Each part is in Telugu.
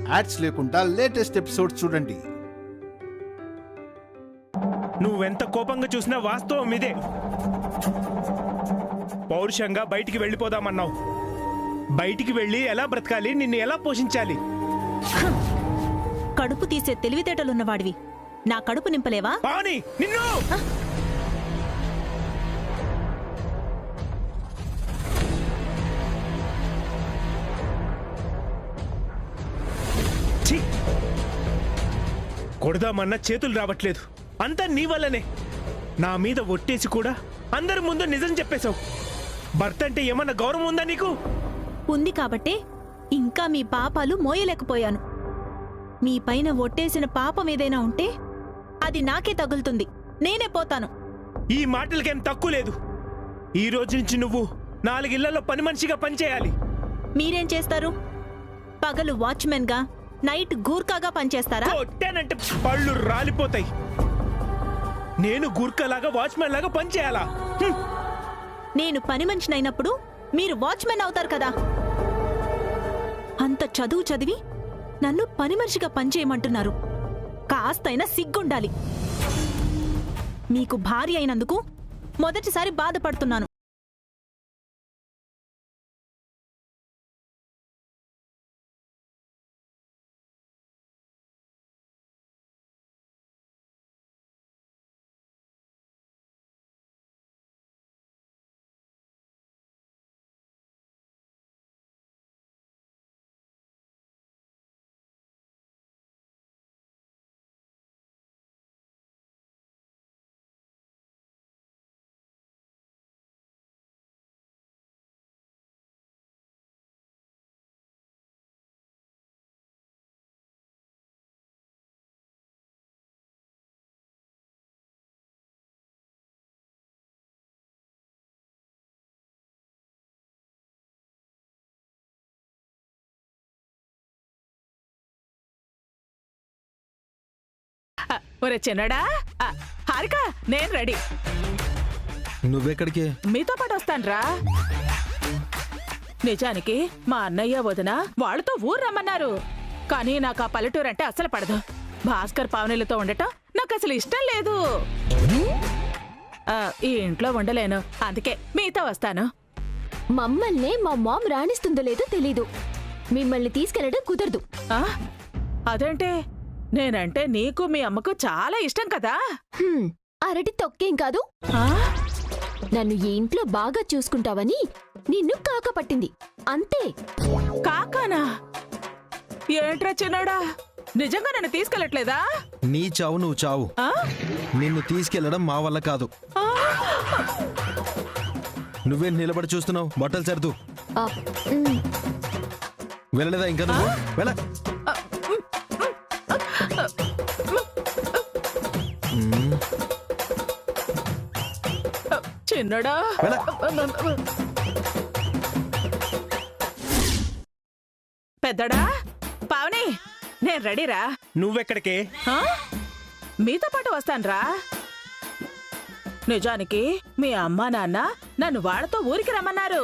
యాడ్స్ లేకుండా లేటెస్ట్ ఎపిసోడ్ చూడండి. నువ్వెంత కోపంగా చూసినా వాస్తవం ఇదే. పౌరుషంగా బయటికి వెళ్ళిపోదామన్నావు. బయటికి వెళ్ళి ఎలా బ్రతకాలి, నిన్ను ఎలా పోషించాలి? కడుపు తీసే తెలివితేటలున్నవాడివి నా కడుపు నింపలేవా? పావని, నిన్ను! కొడదామన్నా చేతులు రావట్లేదు. అంతా నీ వల్లనే. నా మీద ఒట్టేసి కూడా అందరి ముందు నిజం చెప్పేశావు. భర్త అంటే ఏమన్నా గౌరవం ఉందా నీకు? ఉంది కాబట్టే ఇంకా మీ పాపాలు మోయలేకపోయాను. మీ పైన ఒట్టేసిన పాపం ఏదైనా ఉంటే అది నాకే తగులుతుంది. నేనే పోతాను. ఈ మాటలకేం తక్కువ లేదు. ఈ రోజు నుంచి నువ్వు 4 ఇళ్లలో పని మనిషిగా పనిచేయాలి. మీరేం చేస్తారు? పగలు వాచ్మెన్ గా, నైట్ గూర్ఖాగా పనిచేస్తారా? కొట్టానంటే పళ్ళు రాలిపోతాయి. నేను గూర్ఖాలాగా వాచ్మెన్ లాగా పనిచేయాలా? నేను పని మనిషినైనప్పుడు మీరు వాచ్మెన్ అవుతారు కదా. అంత చదువు చదివి నన్ను పని మనిషిగా పనిచేయమంటున్నారు. కాస్తైనా సిగ్గుండాలి. మీకు భార్య అయినందుకు మొదటిసారి బాధపడుతున్నాను. ఒరే చిన్నడా, హారిక, నేను రెడీ. నువ్వెక్కడికి? మీతో పాటు వస్తాన్రా. నిజానికి మా అన్నయ్య వదిన వాళ్ళతో ఊరు రమ్మన్నారు. కానీ నాకు ఆ పల్లెటూరు అంటే అసలు పడదు. భాస్కర్ పావనీలతో ఉండటం నాకు అసలు ఇష్టం లేదు. ఈ ఇంట్లో ఉండలేను. అందుకే మీతో వస్తాను. మమ్మల్ని మా మామ్ రాణిస్తుందో లేదో తెలీదు. మిమ్మల్ని తీసుకెళ్లడం కుదరదు. అదేంటే? నేనంటే నీకు మీ అమ్మకు చాలా ఇష్టం కదా. అరటి తొక్కేం కాదు. నన్ను ఈ ఇంట్లో బాగా చూసుకుంటావని నిన్ను కాక పట్టింది అంతే. కాకానా? ఏంట్రా చిన్నోడా, నిజంగా నన్ను తీసుకెళ్ళట్లేదా? నీ చావు నువ్వు చావు. నిన్ను తీసుకెళ్లడం మా వల్ల కాదు. నువ్వేం నిలబడి చూస్తున్నావు? బట్టలు సర్దు. వెళ్ళలేదా ఇంకా? నువ్వు వెళ్ళ. చిన్నడా, పెద్దడా, పావని, నేను రెడీరా. నువ్వెక్కడికే? మీతో పాటు వస్తాన్రా. నిజానికి మీ అమ్మా నాన్న నన్ను వాళ్ళతో ఊరికి రమ్మన్నారు.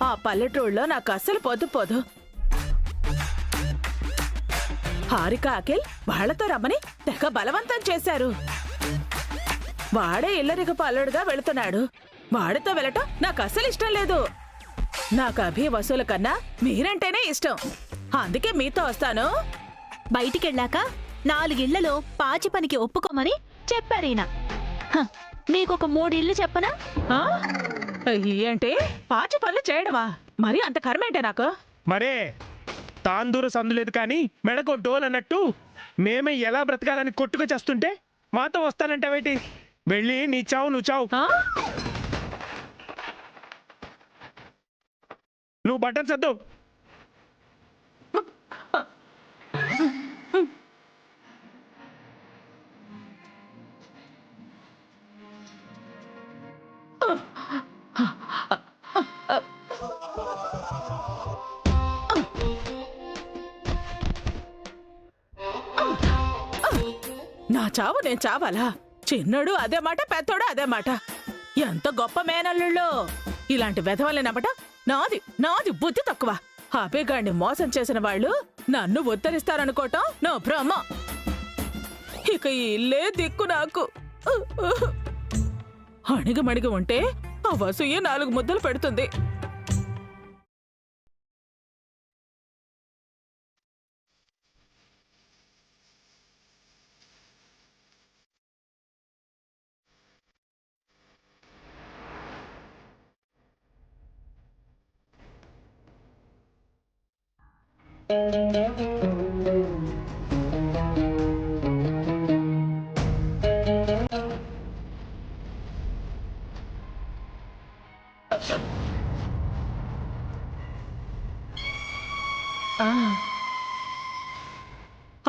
ఆ పల్లెటూళ్ళలో నాకు అస్సలు పోదు. హారిక అఖిల్ వాళ్లతో రమ్మని తెగ బలవంతం చేశారు. వాడే ఇల్లరిక పల్లుడుగా వెళుతున్నాడు. వాడితో వెళ్ళటం నాకు అస్సలు ఇష్టం లేదు. నాకు అభి వసూల కన్నా మీరంటేనే ఇష్టం. అందుకే మీతో వస్తాను. బయటికెళ్ళాక 4 ఇళ్లలో పాచి పనికి ఒప్పుకోమని చెప్పారీనా. మీకొక 3 ఇళ్ళు చెప్పనా? ఏంటి పాచి పనులు చేయడమా? మరి అంత కర్మేంటే నాకు? మరే తాందూర సందులేదు కానీ మెడకో డోల్ అన్నట్టు మేమే ఎలా బ్రతకాలని కొట్టుకు చేస్తుంటే మాతో వస్తానంటావేటి? వెళ్ళి నీ చావు నువ్వు చావు. నువ్వు బట్టలు సర్దు. నా చావు నేను చావాలా? చిన్నడు అదే మాట, పెద్దోడు అదే మాట. ఎంత గొప్ప మేనల్లుళ్ళో. ఇలాంటి వెధవల్ని నమ్మట నాది బుద్ధి తక్కువ. అభిగాడిని మోసం చేసిన వాళ్ళు నన్ను ఉద్ధరిస్తారనుకోవటం నా భ్రమ. ఇక ఈ ఇల్లే దిక్కు నాకు. అణిగమణిగి ఉంటే ఆ వసూయే 4 ముద్దలు పెడుతుంది.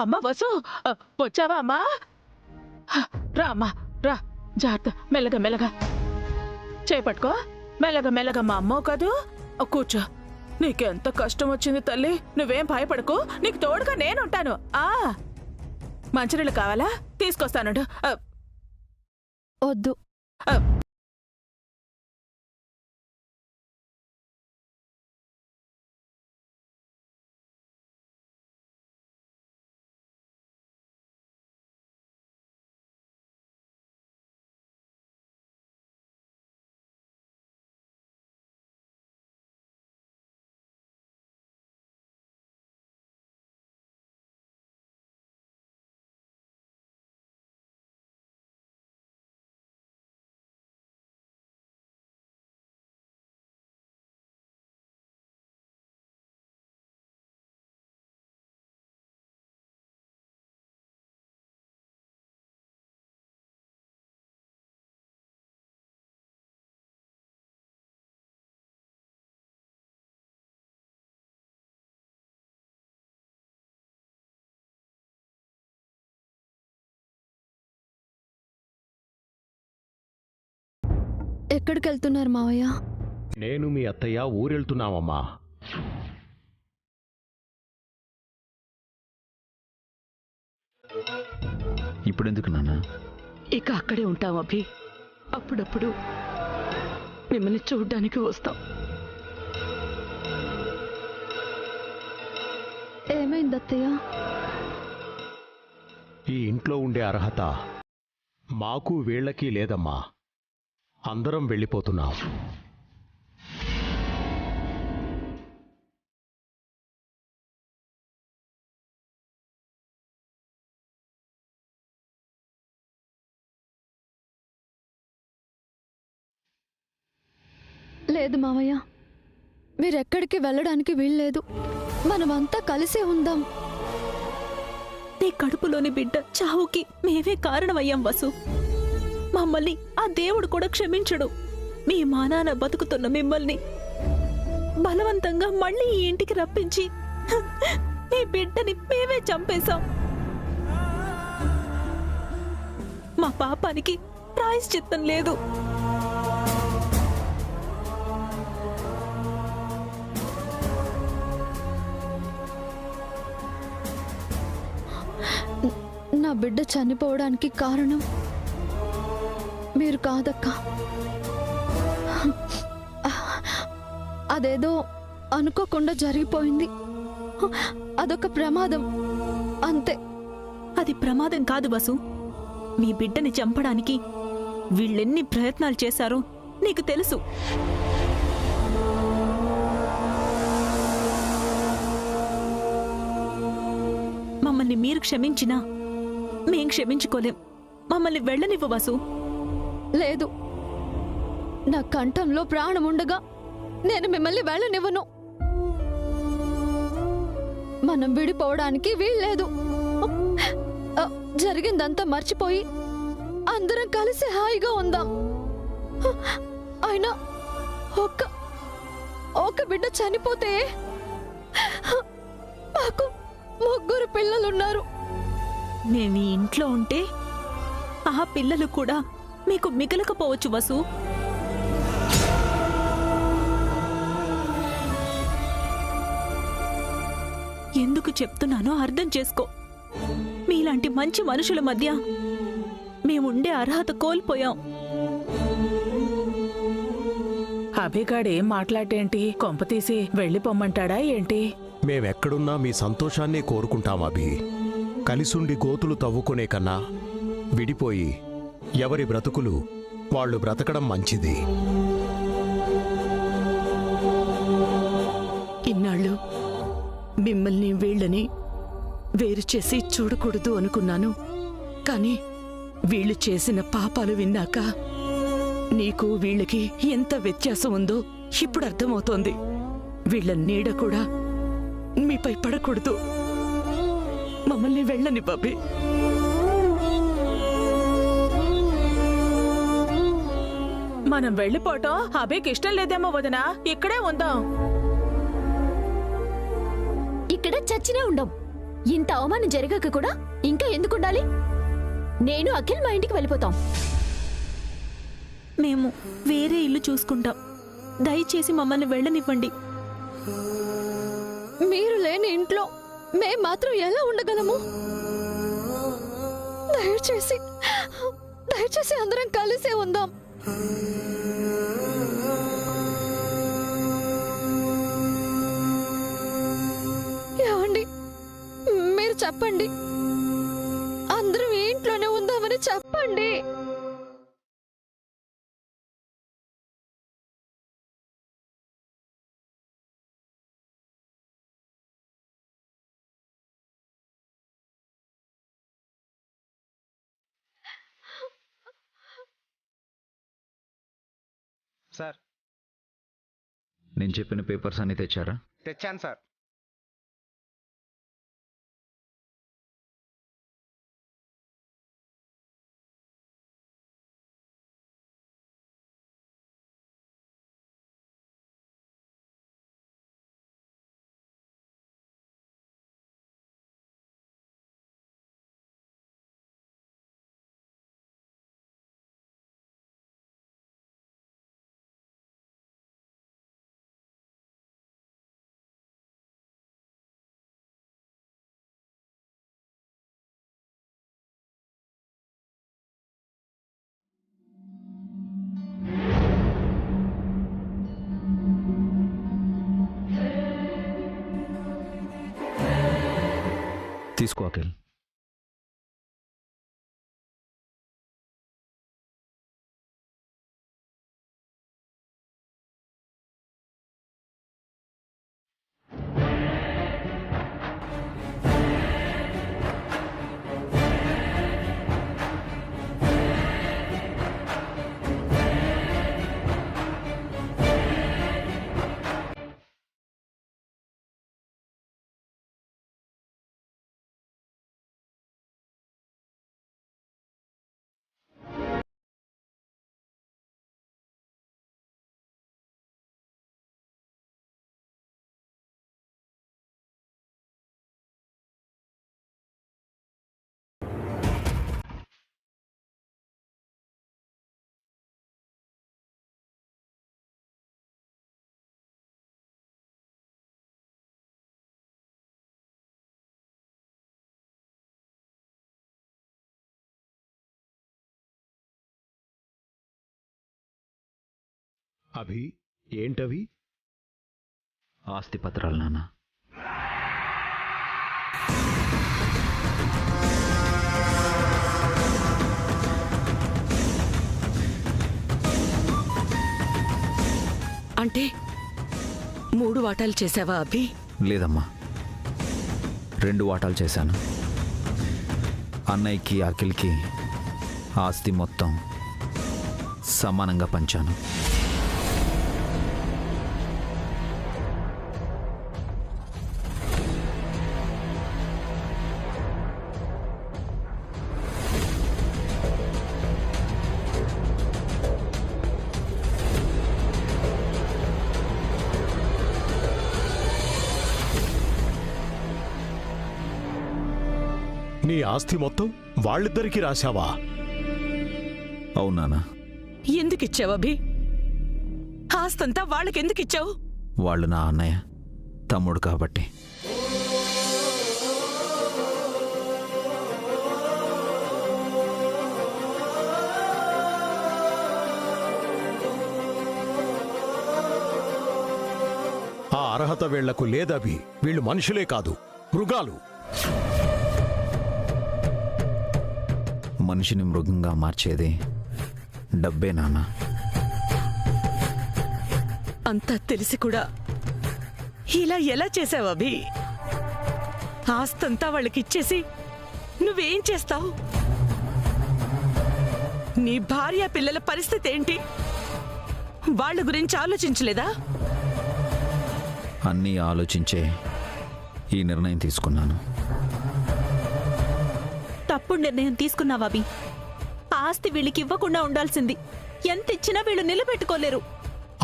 అమ్మా వసు, వచ్చావా అమ్మా? రా అమ్మా రా, జాగ్రత్త, మెల్లగా మెల్లగా చేపట్టుకో, మెల్లగా మెల్లగా. మా అమ్మో కదూ, కూర్చో. నీకెంత కష్టం వచ్చింది తల్లి, నువ్వేం భయపడకు, నీకు తోడుగా నేనుంటాను. మంచినీళ్ళు కావాలా? తీసుకొస్తానుండు. వద్దు. ఎక్కడికి వెళ్తున్నారు మావయ్య? నేను మీ అత్తయ్య ఊరెళ్తున్నామమ్మా. ఇప్పుడెందుకు నాన్న? ఇక అక్కడే ఉంటాం అభి. అప్పుడప్పుడు మిమ్మల్ని చూడ్డానికి వస్తాం. ఏమైంది అత్తయ్య? ఈ ఇంట్లో ఉండే అర్హత మాకు వీళ్ళకి లేదమ్మా. అందరం వెళ్ళిపోతున్నాం. లేదు మావయ్య, మీరెక్కడికి వెళ్ళడానికి వీల్లేదు. మనమంతా కలిసే ఉందాం. నీ కడుపులోని బిడ్డ చావుకి మేమే కారణమయ్యాం వసు. మమ్మల్ని ఆ దేవుడు కూడా క్షమించడు. మీ మానాన బతుకుతున్న మిమ్మల్ని బలవంతంగా మళ్ళీ ఈ ఇంటికి రప్పించి మీ బిడ్డని మేమే చంపేశాం. మా పాపానికి ప్రాయశ్చిత్తం లేదు. నా బిడ్డ చనిపోవడానికి కారణం మీరు కాదక్కా. అదేదో అనుకోకుండా జరిగిపోయింది. అదొక ప్రమాదం అంతే. అది ప్రమాదం కాదు వసు. మీ బిడ్డని చంపడానికి వీళ్ళెన్ని ప్రయత్నాలు చేశారో నీకు తెలుసు. మమ్మల్ని మీరు క్షమించినా మేం క్షమించుకోలేం. మమ్మల్ని వెళ్ళనివ్వు వసు. లేదు, నా కంఠంలో ప్రాణం ఉండగా నేను మిమ్మల్ని వెళ్ళనివ్వను. మనం విడిపోవడానికి వీల్లేదు. జరిగిందంతా మర్చిపోయి అందరం కలిసి హాయిగా ఉందాం. అయినా ఒక బిడ్డ చనిపోతే మాకు 3 పిల్లలున్నారు. మేమీ ఇంట్లో ఉంటే ఆ పిల్లలు కూడా మీకు మిగలకపోవచ్చు వసు. ఎందుకు చెప్తున్నానో అర్థం చేసుకో. మీలాంటి మంచి మనుషుల మధ్య మేముండే అర్హత కోల్పోయాం. అభిగాడేం మాట్లాడేంటి? కొంపతీసి వెళ్ళిపోమ్మంటాడా ఏంటి? మేమెక్కడున్నా మీ సంతోషాన్నే కోరుకుంటాం అభి. కలిసుండి గోతులు తవ్వుకునే కన్నా విడిపోయి ఎవరి బ్రతుకులు వాళ్ళు బ్రతకడం మంచిది. ఇన్నాళ్ళు మిమ్మల్ని వీళ్ళని వేరు చేసి చూడకూడదు అనుకున్నాను. కానీ వీళ్ళు చేసిన పాపాలు విన్నాక నీకు వీళ్ళకి ఎంత వ్యత్యాసం ఉందో ఇప్పుడు అర్థమవుతోంది. వీళ్ళ నీడ కూడా మీపై పడకూడదు. మమ్మల్ని వెళ్ళని బాబీ. మనం వెళ్ళిపోవటం అభికి ఇష్టం లేదేమో వదినా, ఇక్కడే ఉందాం. ఇక్కడ చచ్చినా ఉండం. ఇంత అవమానం జరగక కూడా ఇంకా ఎందుకుండాలి? నేను అఖిల్ మా ఇంటికి వెళ్ళిపోతాం. మేము వేరే ఇల్లు చూసుకుంటాం. దయచేసి మమ్మల్ని వెళ్ళనివ్వండి. మీరు లేని ఇంట్లో మేం మాత్రం ఎలా ఉండగలము? దయచేసి అందరం కలిసే ఉందాం. ఏమండి, మీరు చెప్పండి. అందరం ఈ ఇంట్లోనే ఉందామని చెప్పండి. సార్, నేను చెప్పిన పేపర్స్ అన్ని తెచ్చారా? తెచ్చాను సార్. తీసుకో అఖిల్. అభి, ఏంటవి? ఆస్తి పత్రాలు నాన్న. అంటే 3 వాటాలు చేసావా అభి? లేదమ్మా, 2 వాటాలు చేశాను. అన్నయ్యకి అఖిల్కి ఆస్తి మొత్తం సమానంగా పంచాను. నీ ఆస్తి మొత్తం వాళ్ళిద్దరికీ రాశావా? అవునానా? ఎందుకిచ్చావు అభి? ఆస్తంతా వాళ్ళకెందుకిచ్చావు? వాళ్ళు నా అన్నయ్య తమ్ముడు కాబట్టి. ఆ అర్హత మానవత వీళ్లకు లేదభి. వీళ్ళు మనుషులే కాదు, మృగాలు. మనిషిని మృగంగా మార్చేది డబ్బే నాన్న. అంతా తెలిసి కూడా ఇలా ఎలా చేసావు అభి? ఆస్తంతా వాళ్ళకి ఇచ్చేసి నువ్వేం చేస్తావు? నీ భార్య పిల్లల పరిస్థితి ఏంటి? వాళ్ళ గురించి ఆలోచించలేదా? అన్నీ ఆలోచించే ఈ నిర్ణయం తీసుకున్నాను. తప్పుడు నిర్ణయం తీసుకున్నావా అభి? ఆస్తి వీళ్ళకి ఇవ్వకుండా ఉండాల్సింది. ఎంత ఇచ్చినా వీళ్ళు నిలబెట్టుకోలేరు.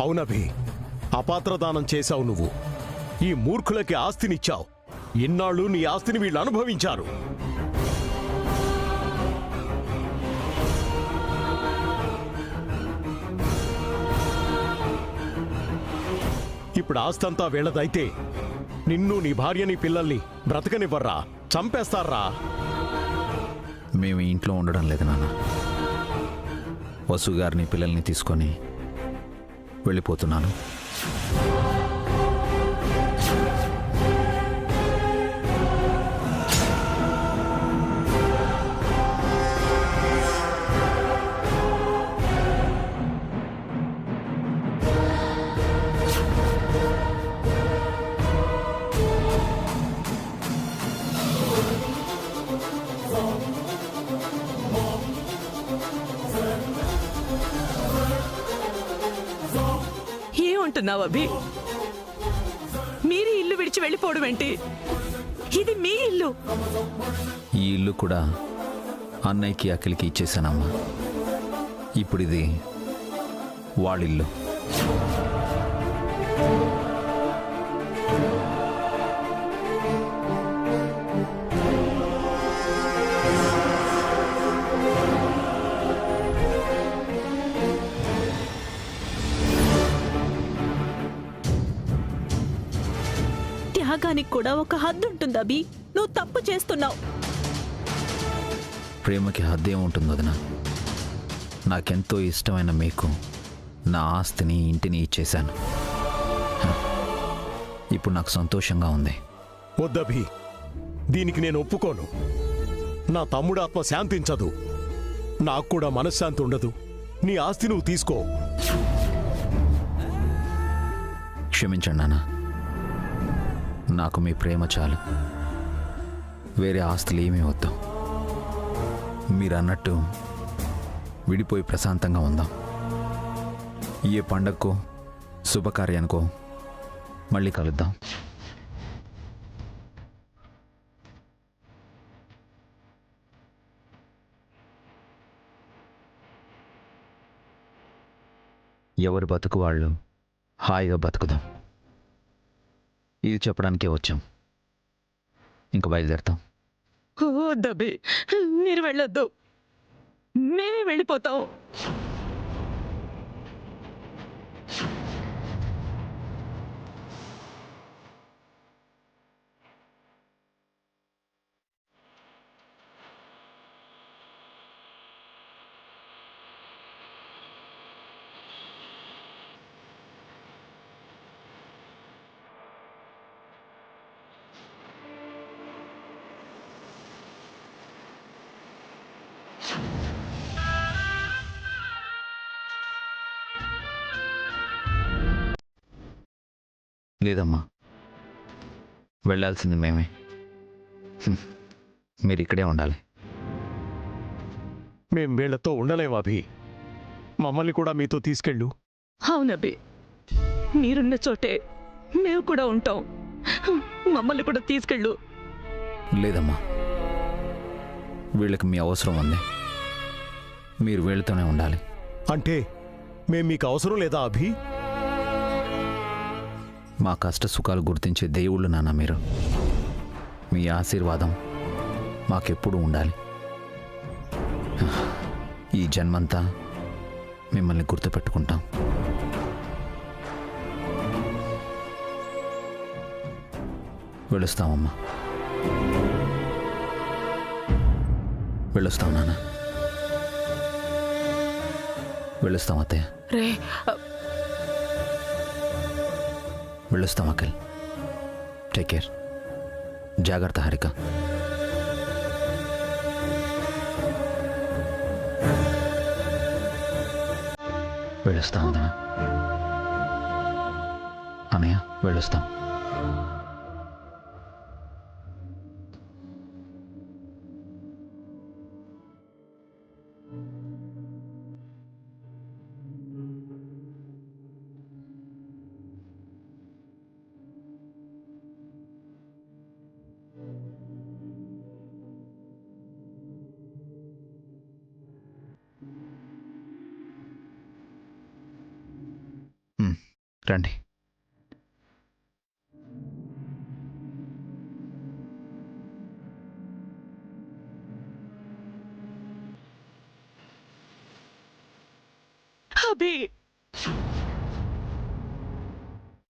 అవునభి, అపాత్రదానం చేశావు నువ్వు. ఈ మూర్ఖులకి ఆస్తినిచ్చావు. ఇన్నాళ్ళు నీ ఆస్తిని వీళ్ళు అనుభవించారు. ఇప్పుడు ఆస్తంతా వీళ్ళదైతే నిన్ను, నీ భార్యని, పిల్లల్ని బ్రతకనివ్వర్రా, చంపేస్తారా? మేము ఇంట్లో ఉండడం లేదు నాన్న. వసు గారిని, పిల్లల్ని తీసుకొని వెళ్ళిపోతున్నాను. ఏమంటున్నావు అభి? మీరు ఇల్లు విడిచి వెళ్ళిపోవడం ఏంటి? ఇది మీ ఇల్లు. ఈ ఇల్లు కూడా అన్నయ్యకి, అఖిల్కి ఇచ్చేసానమ్మా. ఇప్పుడు ఇది వాళ్ళిల్లు. త్యాగానికి కూడా ఒక హద్దు ఉంటుంది అభి. నువ్వు తప్పు చేస్తున్నావు. ప్రేమకి హద్దేం ఉంటుంది వదినా? నాకెంతో ఇష్టమైన మీకు నా ఆస్తిని, ఇంటిని ఇచ్చేశాను. ఇప్పుడు నాకు సంతోషంగా ఉంది. వద్దభి, దీనికి నేను ఒప్పుకోను. నా తమ్ముడు ఆత్మ శాంతించదు, నాకు కూడా మనశ్శాంతి ఉండదు. నీ ఆస్తి నువ్వు తీసుకో. క్షమించండి నాన్న. నాకు మీ ప్రేమ చాలు. వేరే ఆస్తులు ఏమీ వద్దు. మీరన్నట్టు విడిపోయి ప్రశాంతంగా ఉందాం. ఏ పండగకో, శుభకార్యానికో మళ్ళీ కలుద్దాం. ఎవరి బతుకు వాళ్ళు హాయిగా బతుకుదాం. ఇది చెప్పడానికే వచ్చాం. ఇంకా బయలుదేరుతాం. వద్దబి, మీరు వెళ్ళొద్దు. మేమే వెళ్ళిపోతాం. లేదమ్మా, వెళ్ళాల్సింది మేమే. మీరు ఇక్కడే ఉండాలి. మేం వీళ్లతో ఉండలేం అభి. మమ్మల్ని కూడా మీతో తీసుకెళ్ళు. అవునబి, మీరున్న చోటే మేము కూడా ఉంటాం. మమ్మల్ని కూడా తీసుకెళ్ళు. లేదమ్మా, వీళ్ళకి మీ అవసరం ఉంది. మీరు వీళ్ళతోనే ఉండాలి. అంటే మేం మీకు అవసరం లేదా అభి? మా కష్ట సుఖాలు గుర్తించే దేవుళ్ళు నాన్న మీరు. మీ ఆశీర్వాదం మాకెప్పుడు ఉండాలి. ఈ జన్మంతా మిమ్మల్ని గుర్తుపెట్టుకుంటాం. వెళ్ళొస్తామమ్మా. వెళ్ళొస్తాం నాన్న. వెళ్ళొస్తాం అత్తయ్య. రే, వెళ్ళొస్తాం అఖిల్. Take care. జాగ్రత్త హారిక. వెళ్ళొస్తాం వదినా. అన్నయ్య వెళ్ళొస్తాం. రండి. అభి